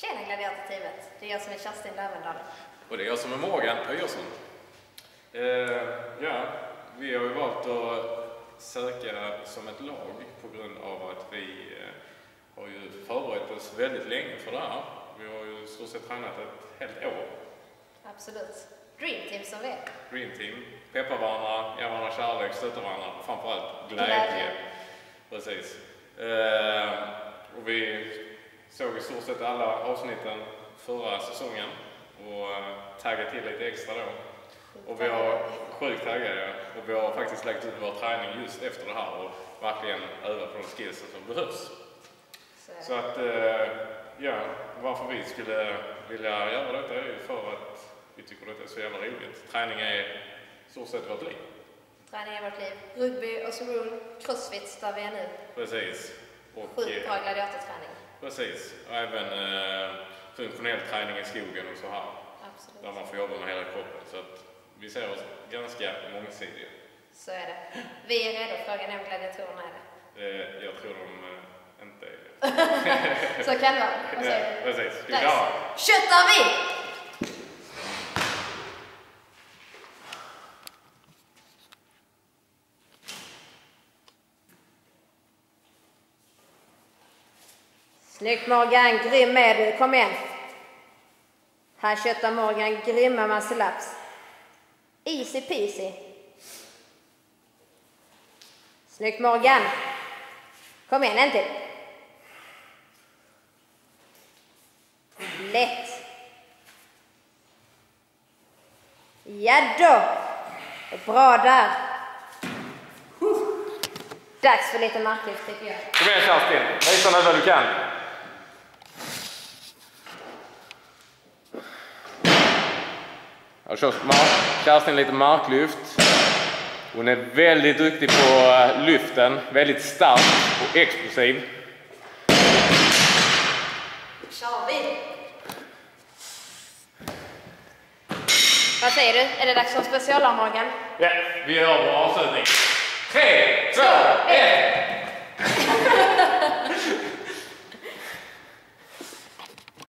Tjena Gladiatorteamet, det är jag som är Kerstin Lövendal. Och det är jag som är Morgan Öjersson. Vi har ju valt att söka som ett lag på grund av att vi har ju förberett oss väldigt länge för det här. Vi har ju stort sett tränat ett helt år. Absolut. Dream Team som vi är. Dream Team. Peppar varandra, ger varandra kärlek, stöttar varandra. Framförallt glädje. Precis. Och vi såg i stort sett alla avsnitten förra säsongen och taggade till lite extra då. Och vi har sjukt taggade och vi har faktiskt lagt ut vår träning just efter det här och verkligen övat på de skillsen som behövs. Så att, varför vi skulle vilja göra detta är ju för att vi tycker att det är så jävla roligt. Träning är i stort sett vårt liv. Träning är vårt liv. Rugby, Östersund, crossfit där vi är nu. Precis. Och sjukt bra gladiatorträning. Precis. Och även funktionell träning i skogen och så här. Absolut. Där man får jobba med hela kroppen. Så att vi ser oss ganska mångsidiga. Så är det. Vi är redo. Frågan är om gladiatorerna är det. Jag tror de inte är det. Så kan det vara. Precis. Köttar vi! Snyggt Morgan, grym med du. Kom igen. Här köttar Morgan grymma muscle-ups. Easy peasy. Snyggt Morgan. Kom igen, en till. Lätt. Ja då. Bra där. Dags för lite marklyft tycker jag. Kom igen Kerstin, visa nu vad du kan. Jag kör Kerstin lite marklyft. Hon är väldigt duktig på lyften, väldigt stark och explosiv. Kör vi! Vad säger du? Är det dags för specialarm Morgan? Ja, vi gör vår avslutning. 3, 2, 1!